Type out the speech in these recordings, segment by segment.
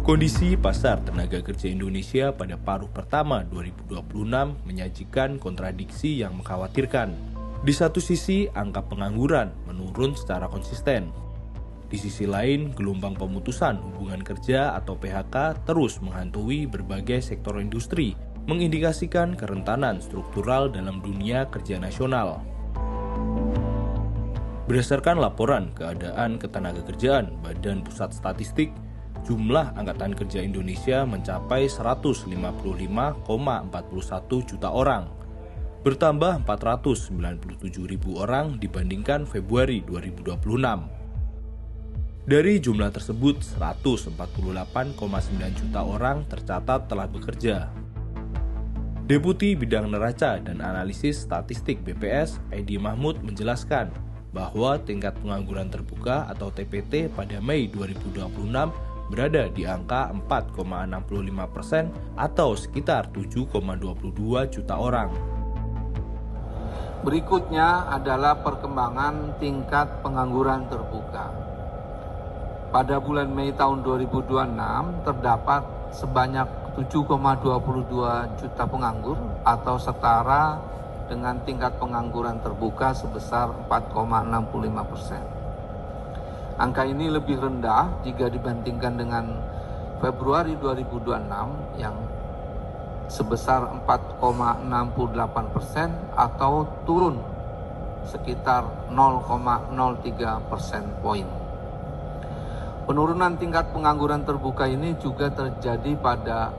Kondisi pasar tenaga kerja Indonesia pada paruh pertama 2026 menyajikan kontradiksi yang mengkhawatirkan. Di satu sisi, angka pengangguran menurun secara konsisten. Di sisi lain, gelombang pemutusan hubungan kerja atau PHK terus menghantui berbagai sektor industri, mengindikasikan kerentanan struktural dalam dunia kerja nasional. Berdasarkan laporan keadaan ketenagakerjaan Badan Pusat Statistik, jumlah Angkatan Kerja Indonesia mencapai 155,41 juta orang, bertambah 497.000 orang dibandingkan Februari 2026. Dari jumlah tersebut, 148,9 juta orang tercatat telah bekerja. Deputi Bidang Neraca dan Analisis Statistik BPS, Edi Mahmud menjelaskan bahwa tingkat pengangguran terbuka atau TPT pada Mei 2026 berada di angka 4,65% atau sekitar 7,22 juta orang. Berikutnya adalah perkembangan tingkat pengangguran terbuka. Pada bulan Mei tahun 2026 terdapat sebanyak 7,22 juta penganggur atau setara dengan tingkat pengangguran terbuka sebesar 4,65%. Angka ini lebih rendah jika dibandingkan dengan Februari 2026 yang sebesar 4,68% atau turun sekitar 0,03 persen poin. Penurunan tingkat pengangguran terbuka ini juga terjadi pada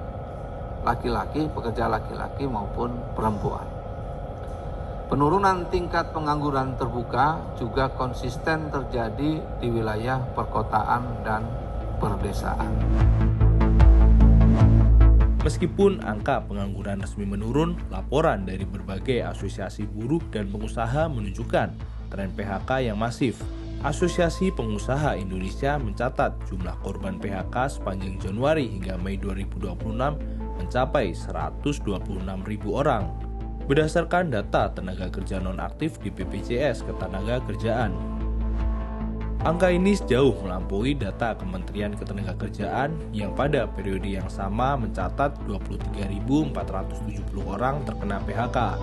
laki-laki, pekerja laki-laki maupun perempuan. Penurunan tingkat pengangguran terbuka juga konsisten terjadi di wilayah perkotaan dan perdesaan. Meskipun angka pengangguran resmi menurun, laporan dari berbagai asosiasi buruh dan pengusaha menunjukkan tren PHK yang masif. Asosiasi Pengusaha Indonesia mencatat jumlah korban PHK sepanjang Januari hingga Mei 2026 mencapai 126.000 orang. Berdasarkan data tenaga kerja nonaktif di BPJS Ketenagakerjaan. Angka ini sejauh melampaui data Kementerian Ketenagakerjaan yang pada periode yang sama mencatat 23.470 orang terkena PHK.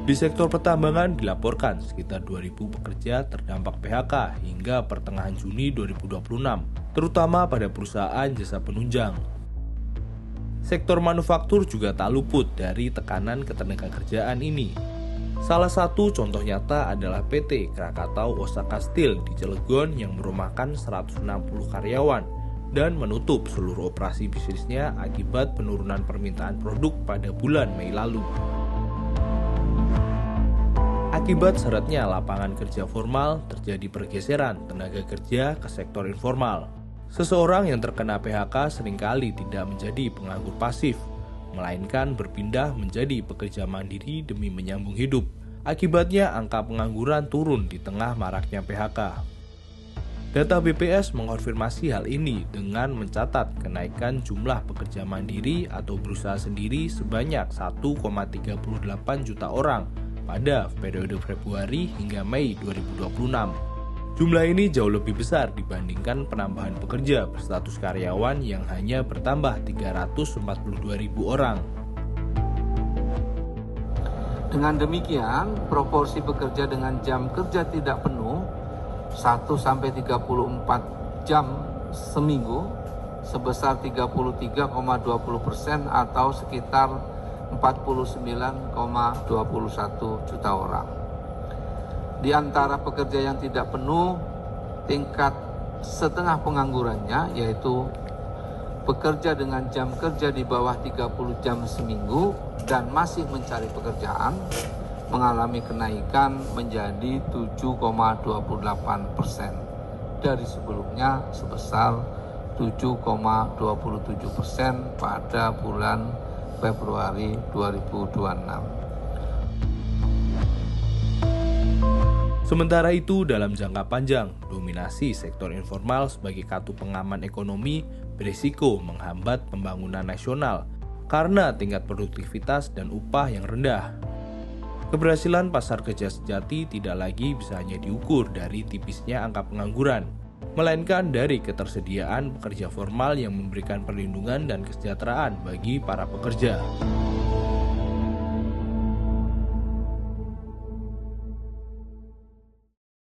Di sektor pertambangan dilaporkan sekitar 2.000 pekerja terdampak PHK hingga pertengahan Juni 2026, terutama pada perusahaan jasa penunjang. Sektor manufaktur juga tak luput dari tekanan ketenagakerjaan ini. Salah satu contoh nyata adalah PT Krakatau Osaka Steel di Cilegon yang merumahkan 160 karyawan dan menutup seluruh operasi bisnisnya akibat penurunan permintaan produk pada bulan Mei lalu. Akibat syaratnya lapangan kerja formal, terjadi pergeseran tenaga kerja ke sektor informal. Seseorang yang terkena PHK seringkali tidak menjadi penganggur pasif, melainkan berpindah menjadi pekerja mandiri demi menyambung hidup. Akibatnya angka pengangguran turun di tengah maraknya PHK. Data BPS mengonfirmasi hal ini dengan mencatat kenaikan jumlah pekerja mandiri atau berusaha sendiri sebanyak 1,38 juta orang pada periode Februari hingga Mei 2026. Jumlah ini jauh lebih besar dibandingkan penambahan pekerja berstatus karyawan yang hanya bertambah 342.000 orang. Dengan demikian, proporsi pekerja dengan jam kerja tidak penuh 1-34 jam seminggu sebesar 33,20% atau sekitar 49,21 juta orang. Di antara pekerja yang tidak penuh, tingkat setengah penganggurannya yaitu bekerja dengan jam kerja di bawah 30 jam seminggu dan masih mencari pekerjaan mengalami kenaikan menjadi 7,28% dari sebelumnya sebesar 7,27% pada bulan Februari 2026. Sementara itu, dalam jangka panjang, dominasi sektor informal sebagai kartu pengaman ekonomi berisiko menghambat pembangunan nasional karena tingkat produktivitas dan upah yang rendah. Keberhasilan pasar kerja sejati tidak lagi bisa hanya diukur dari tipisnya angka pengangguran. melainkan dari ketersediaan pekerja formal yang memberikan perlindungan dan kesejahteraan bagi para pekerja.